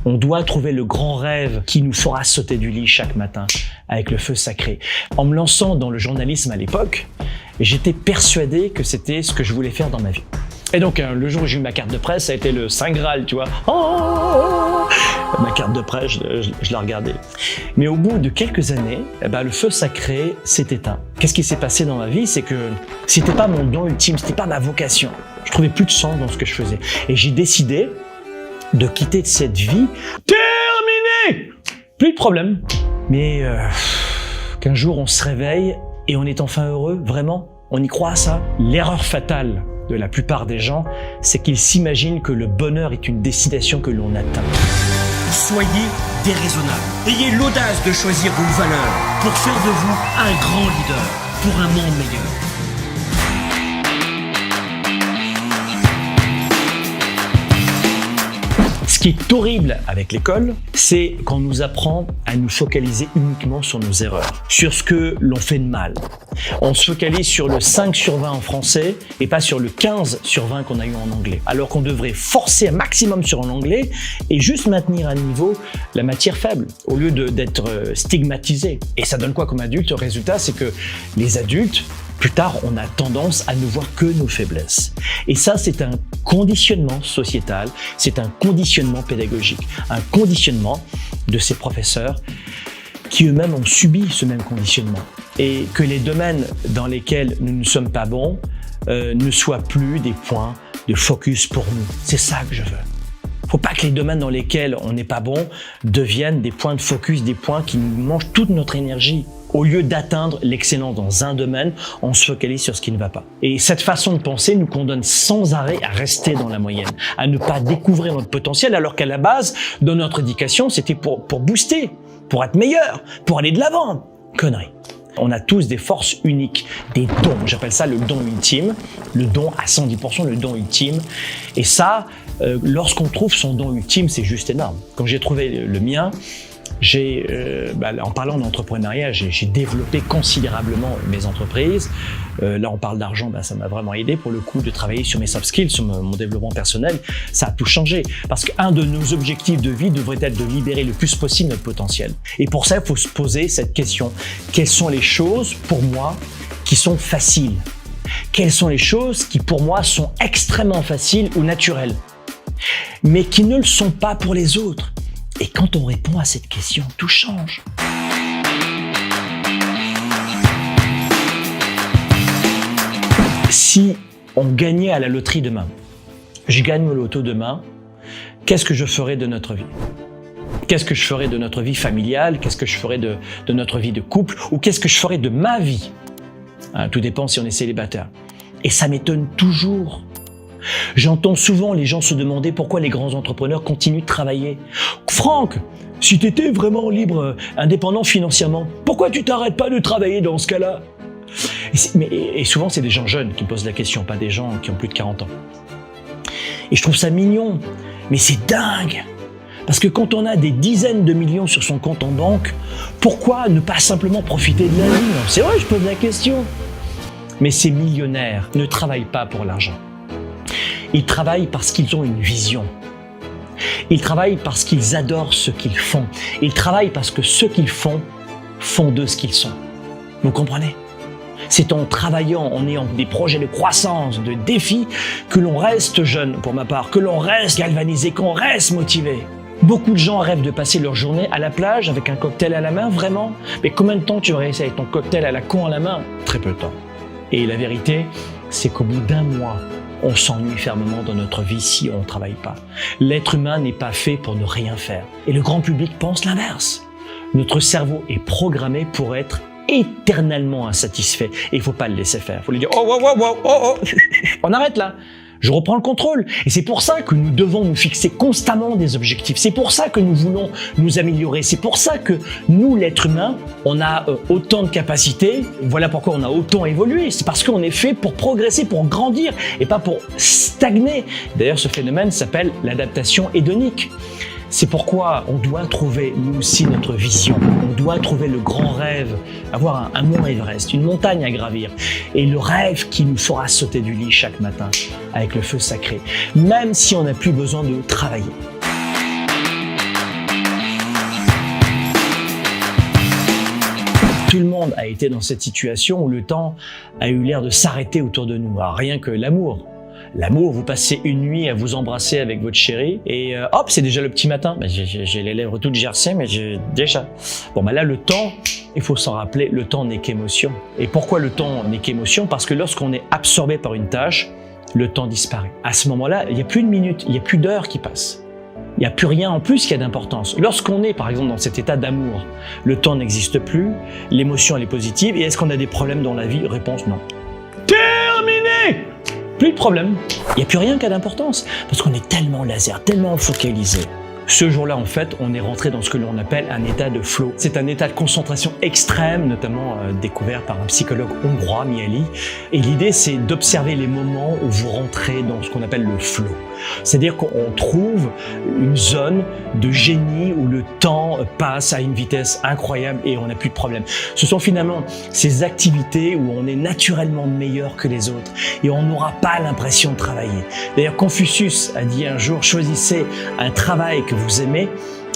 On doit trouver le grand rêve qui nous fera sauter du lit chaque matin avec le feu sacré. En me lançant dans le journalisme à l'époque, j'étais persuadé que c'était ce que je voulais faire dans ma vie. Et donc, le jour où j'ai eu ma carte de presse, ça a été le Saint Graal, tu vois. Oh, ma carte de presse, je la regardais. Mais au bout de quelques années, le feu sacré s'est éteint. Qu'est-ce qui s'est passé dans ma vie? C'est que c'était pas mon don ultime, c'était pas ma vocation. Je trouvais plus de sens dans ce que je faisais. Et j'ai décidé de quitter cette vie terminée. Plus de problème. Mais qu'un jour on se réveille et on est enfin heureux, vraiment? On y croit à ça? L'erreur fatale de la plupart des gens, c'est qu'ils s'imaginent que le bonheur est une destination que l'on atteint. Soyez déraisonnable. Ayez l'audace de choisir vos valeurs pour faire de vous un grand leader pour un monde meilleur. Ce qui est horrible avec l'école, c'est qu'on nous apprend à nous focaliser uniquement sur nos erreurs, sur ce que l'on fait de mal. On se focalise sur le 5 sur 20 en français et pas sur le 15 sur 20 qu'on a eu en anglais. Alors qu'on devrait forcer un maximum sur l'anglais et juste maintenir à niveau la matière faible au lieu d'être stigmatisé. Et ça donne quoi comme adulte? Le résultat, c'est que les adultes, plus tard, on a tendance à ne voir que nos faiblesses. Et ça, c'est un conditionnement sociétal, c'est un conditionnement pédagogique, un conditionnement de ces professeurs qui eux-mêmes ont subi ce même conditionnement. Et que les domaines dans lesquels nous ne sommes pas bons ne soient plus des points de focus pour nous. C'est ça que je veux. Faut pas que les domaines dans lesquels on n'est pas bon deviennent des points de focus, des points qui nous mangent toute notre énergie. Au lieu d'atteindre l'excellence dans un domaine, on se focalise sur ce qui ne va pas. Et cette façon de penser nous condamne sans arrêt à rester dans la moyenne, à ne pas découvrir notre potentiel, alors qu'à la base, dans notre éducation, c'était pour booster, pour être meilleur, pour aller de l'avant. Connerie. On a tous des forces uniques, des dons. J'appelle ça le don ultime, le don à 110%, le don ultime. Et ça, lorsqu'on trouve son don ultime, c'est juste énorme. Quand j'ai trouvé le mien, en parlant d'entrepreneuriat, j'ai développé considérablement mes entreprises. Là, on parle d'argent, ça m'a vraiment aidé pour le coup de travailler sur mes soft skills, sur mon développement personnel. Ça a tout changé parce qu'un de nos objectifs de vie devrait être de libérer le plus possible notre potentiel. Et pour ça, il faut se poser cette question. Quelles sont les choses pour moi qui sont faciles? Quelles sont les choses qui pour moi sont extrêmement faciles ou naturelles, mais qui ne le sont pas pour les autres? Et quand on répond à cette question, tout change. Si on gagnait à la loterie demain, je gagne au loto demain, qu'est-ce que je ferais de notre vie? Qu'est-ce que je ferais de notre vie familiale? Qu'est-ce que je ferais de notre vie de couple? Ou qu'est-ce que je ferais de ma vie? Tout dépend si on est célibataire. Et ça m'étonne toujours. J'entends souvent les gens se demander pourquoi les grands entrepreneurs continuent de travailler. Franck, si tu étais vraiment libre, indépendant financièrement, pourquoi tu t'arrêtes pas de travailler dans ce cas-là? Et souvent, c'est des gens jeunes qui posent la question, pas des gens qui ont plus de 40 ans. Et je trouve ça mignon, mais c'est dingue. Parce que quand on a des dizaines de millions sur son compte en banque, pourquoi ne pas simplement profiter de la vie? C'est vrai, je pose la question. Mais ces millionnaires ne travaillent pas pour l'argent. Ils travaillent parce qu'ils ont une vision. Ils travaillent parce qu'ils adorent ce qu'ils font. Ils travaillent parce que ce qu'ils font d'eux ce qu'ils sont. Vous comprenez? C'est en travaillant, en ayant des projets de croissance, de défis, que l'on reste jeune, pour ma part, que l'on reste galvanisé, qu'on reste motivé. Beaucoup de gens rêvent de passer leur journée à la plage avec un cocktail à la main, vraiment. Mais combien de temps tu vas rester avec ton cocktail à la con à la main? Très peu de temps. Et la vérité, c'est qu'au bout d'un mois, on s'ennuie fermement dans notre vie si on ne travaille pas. L'être humain n'est pas fait pour ne rien faire. Et le grand public pense l'inverse. Notre cerveau est programmé pour être éternellement insatisfait. Et il ne faut pas le laisser faire. Il faut lui dire « Oh, on arrête là !» Je reprends le contrôle. Et c'est pour ça que nous devons nous fixer constamment des objectifs. C'est pour ça que nous voulons nous améliorer. C'est pour ça que nous, l'être humain, on a autant de capacités. Voilà pourquoi on a autant évolué. C'est parce qu'on est fait pour progresser, pour grandir et pas pour stagner. D'ailleurs, ce phénomène s'appelle l'adaptation hédonique. C'est pourquoi on doit trouver, nous aussi, notre vision. On doit trouver le grand rêve, avoir un mont Everest, une montagne à gravir. Et le rêve qui nous fera sauter du lit chaque matin avec le feu sacré, même si on n'a plus besoin de travailler. monde a été dans cette situation où le temps a eu l'air de s'arrêter autour de nous. Alors, rien que l'amour. L'amour, vous passez une nuit à vous embrasser avec votre chérie et hop, c'est déjà le petit matin. Ben, j'ai les lèvres toutes gercées, mais j'ai déjà... Bon, ben là, le temps, il faut s'en rappeler, le temps n'est qu'émotion. Et pourquoi le temps n'est qu'émotion? Parce que lorsqu'on est absorbé par une tâche, le temps disparaît. À ce moment-là, il n'y a plus de minutes, il n'y a plus d'heures qui passent. Il n'y a plus rien en plus qui a d'importance. Lorsqu'on est, par exemple, dans cet état d'amour, le temps n'existe plus, l'émotion, elle est positive. Et est-ce qu'on a des problèmes dans la vie? Réponse, non. Terminé! Plus de problème. Il n'y a plus rien qui a d'importance. Parce qu'on est tellement laser, tellement focalisé. Ce jour-là, en fait, on est rentré dans ce que l'on appelle un état de flow. C'est un état de concentration extrême, notamment découvert par un psychologue hongrois, Mihaly. Et l'idée, c'est d'observer les moments où vous rentrez dans ce qu'on appelle le flow. C'est-à-dire qu'on trouve une zone de génie où le temps passe à une vitesse incroyable et on n'a plus de problème. Ce sont finalement ces activités où on est naturellement meilleur que les autres et on n'aura pas l'impression de travailler. D'ailleurs, Confucius a dit un jour, choisissez un travail que vous aimez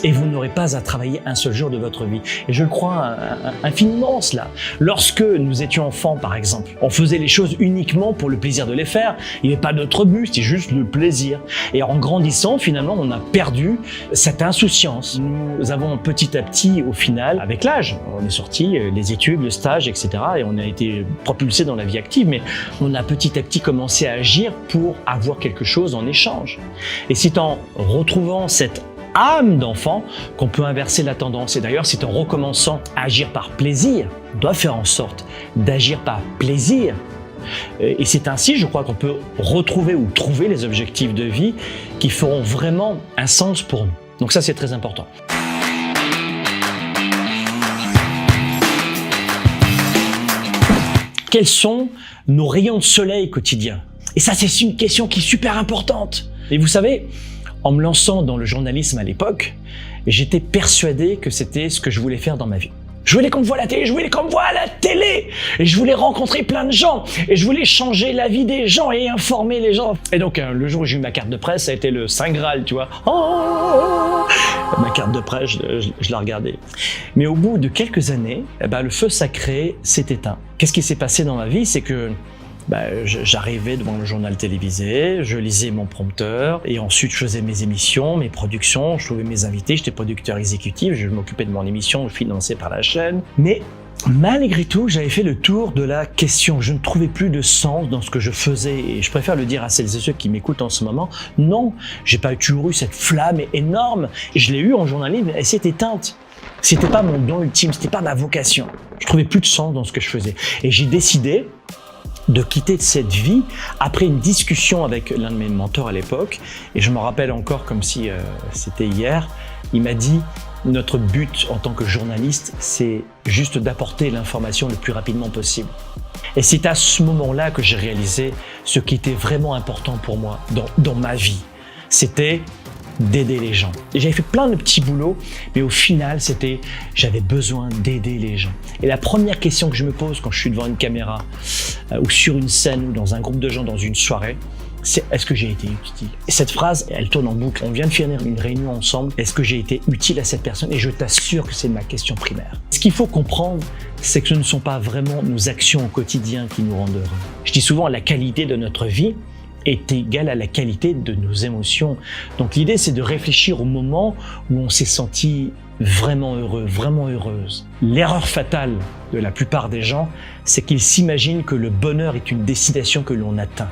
et vous n'aurez pas à travailler un seul jour de votre vie. Et je le crois infiniment cela. Lorsque nous étions enfants, par exemple, on faisait les choses uniquement pour le plaisir de les faire. Il n'y avait pas d'autre but, c'était juste le plaisir. Et en grandissant, finalement, on a perdu cette insouciance. Nous avons petit à petit, au final, avec l'âge, on est sorti, les études, le stage, etc. Et on a été propulsé dans la vie active, mais on a petit à petit commencé à agir pour avoir quelque chose en échange. Et c'est en retrouvant cette âme d'enfant qu'on peut inverser la tendance. Et d'ailleurs, c'est en recommençant à agir par plaisir, on doit faire en sorte d'agir par plaisir. Et c'est ainsi, je crois, qu'on peut retrouver ou trouver les objectifs de vie qui feront vraiment un sens pour nous. Donc ça, c'est très important. Quels sont nos rayons de soleil quotidiens? Et ça, c'est une question qui est super importante. Et vous savez, en me lançant dans le journalisme à l'époque, j'étais persuadé que c'était ce que je voulais faire dans ma vie. Je voulais qu'on me voie à la télé, je voulais qu'on me voie à la télé, et je voulais rencontrer plein de gens, et je voulais changer la vie des gens et informer les gens. Et donc, le jour où j'ai eu ma carte de presse, ça a été le Saint Graal, tu vois. Oh, ma carte de presse, je la regardais. Mais au bout de quelques années, le feu sacré s'est éteint. Qu'est-ce qui s'est passé dans ma vie? C'est que j'arrivais devant le journal télévisé, je lisais mon prompteur et ensuite je faisais mes émissions, mes productions, je trouvais mes invités, j'étais producteur exécutif, je m'occupais de mon émission financée par la chaîne. Mais malgré tout, j'avais fait le tour de la question. Je ne trouvais plus de sens dans ce que je faisais et je préfère le dire à celles et ceux qui m'écoutent en ce moment. Non, j'ai pas toujours eu cette flamme énorme. Je l'ai eu en journalisme, elle s'est éteinte. C'était pas mon don ultime, c'était pas ma vocation. Je trouvais plus de sens dans ce que je faisais et j'ai décidé de quitter cette vie après une discussion avec l'un de mes mentors à l'époque. Et je me rappelle encore comme si c'était hier. Il m'a dit, notre but en tant que journaliste, c'est juste d'apporter l'information le plus rapidement possible. Et c'est à ce moment-là que j'ai réalisé ce qui était vraiment important pour moi dans ma vie. C'était d'aider les gens. Et j'avais fait plein de petits boulots, mais au final, j'avais besoin d'aider les gens. Et la première question que je me pose quand je suis devant une caméra, ou sur une scène, ou dans un groupe de gens, dans une soirée, c'est est-ce que j'ai été utile? Et cette phrase, elle tourne en boucle. On vient de finir une réunion ensemble. Est-ce que j'ai été utile à cette personne? Et je t'assure que c'est ma question primaire. Ce qu'il faut comprendre, c'est que ce ne sont pas vraiment nos actions au quotidien qui nous rendent heureux. Je dis souvent la qualité de notre vie est égale à la qualité de nos émotions. Donc l'idée, c'est de réfléchir au moment où on s'est senti vraiment heureux, vraiment heureuse. L'erreur fatale de la plupart des gens, c'est qu'ils s'imaginent que le bonheur est une destination que l'on atteint.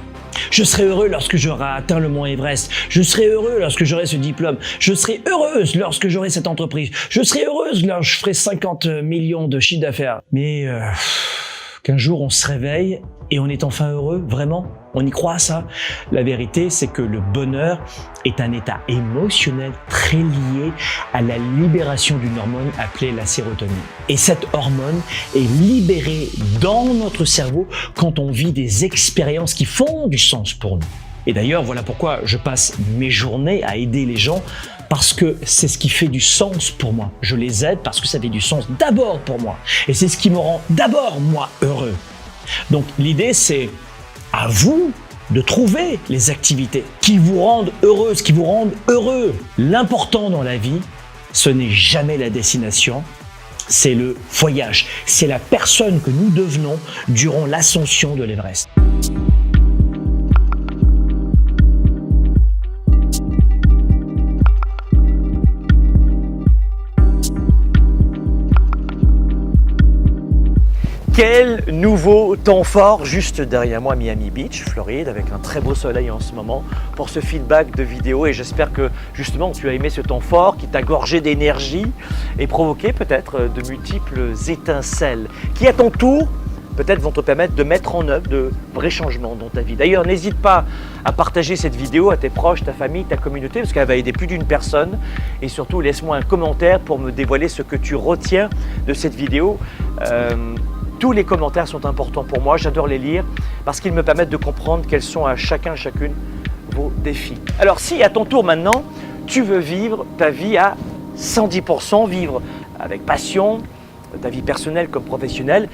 Je serai heureux lorsque j'aurai atteint le mont Everest. Je serai heureux lorsque j'aurai ce diplôme. Je serai heureuse lorsque j'aurai cette entreprise. Je serai heureuse lorsque je ferai 50 millions de chiffre d'affaires. Mais qu'un jour on se réveille et on est enfin heureux, vraiment? On y croit à ça? La vérité, c'est que le bonheur est un état émotionnel très lié à la libération d'une hormone appelée la sérotonine. Et cette hormone est libérée dans notre cerveau quand on vit des expériences qui font du sens pour nous. Et d'ailleurs, voilà pourquoi je passe mes journées à aider les gens, parce que c'est ce qui fait du sens pour moi. Je les aide parce que ça fait du sens d'abord pour moi. Et c'est ce qui me rend d'abord, moi, heureux. Donc l'idée, c'est à vous de trouver les activités qui vous rendent heureuses, qui vous rendent heureux. L'important dans la vie, ce n'est jamais la destination, c'est le voyage. C'est la personne que nous devenons durant l'ascension de l'Everest. Quel nouveau temps fort juste derrière moi, Miami Beach, Floride, avec un très beau soleil en ce moment pour ce feedback de vidéo, et j'espère que justement tu as aimé ce temps fort qui t'a gorgé d'énergie et provoqué peut-être de multiples étincelles qui à ton tour peut-être vont te permettre de mettre en œuvre de vrais changements dans ta vie. D'ailleurs, n'hésite pas à partager cette vidéo à tes proches, ta famille, ta communauté, parce qu'elle va aider plus d'une personne. Et surtout, laisse-moi un commentaire pour me dévoiler ce que tu retiens de cette vidéo. Tous les commentaires sont importants pour moi, j'adore les lire parce qu'ils me permettent de comprendre quels sont à chacune vos défis. Alors si à ton tour maintenant, tu veux vivre ta vie à 110%, vivre avec passion, ta vie personnelle comme professionnelle,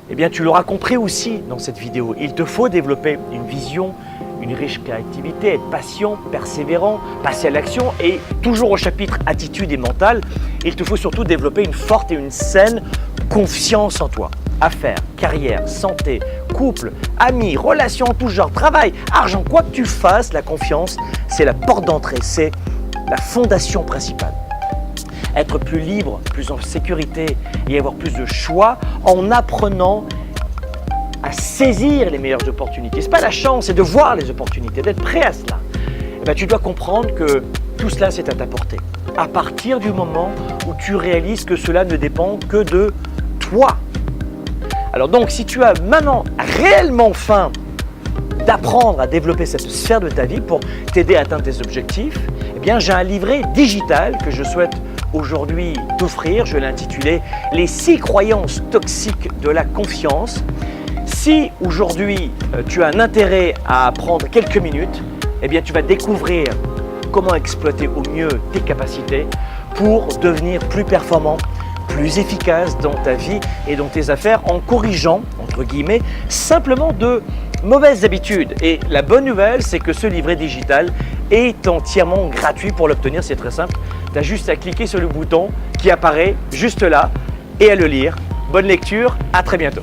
eh bien tu l'auras compris aussi dans cette vidéo. Il te faut développer une vision, une riche créativité, être patient, persévérant, passer à l'action et toujours au chapitre attitude et mental, il te faut surtout développer une forte et une saine confiance en toi. Affaires, carrière, santé, couple, amis, relations en tout genre, travail, argent, quoi que tu fasses, la confiance, c'est la porte d'entrée, c'est la fondation principale. Être plus libre, plus en sécurité et avoir plus de choix en apprenant à saisir les meilleures opportunités. Ce n'est pas la chance, c'est de voir les opportunités, d'être prêt à cela. Et bien, tu dois comprendre que tout cela, c'est à ta portée. À partir du moment où tu réalises que cela ne dépend que de toi. Alors donc, si tu as maintenant réellement faim d'apprendre à développer cette sphère de ta vie pour t'aider à atteindre tes objectifs, eh bien, j'ai un livret digital que je souhaite aujourd'hui t'offrir. Je l'ai intitulé « Les 6 croyances toxiques de la confiance ». Si aujourd'hui, tu as un intérêt à prendre quelques minutes, eh bien, tu vas découvrir comment exploiter au mieux tes capacités pour devenir plus performant, plus efficace dans ta vie et dans tes affaires en corrigeant, entre guillemets, simplement de mauvaises habitudes. Et la bonne nouvelle, c'est que ce livret digital est entièrement gratuit. Pour l'obtenir, c'est très simple. Tu as juste à cliquer sur le bouton qui apparaît juste là et à le lire. Bonne lecture, à très bientôt.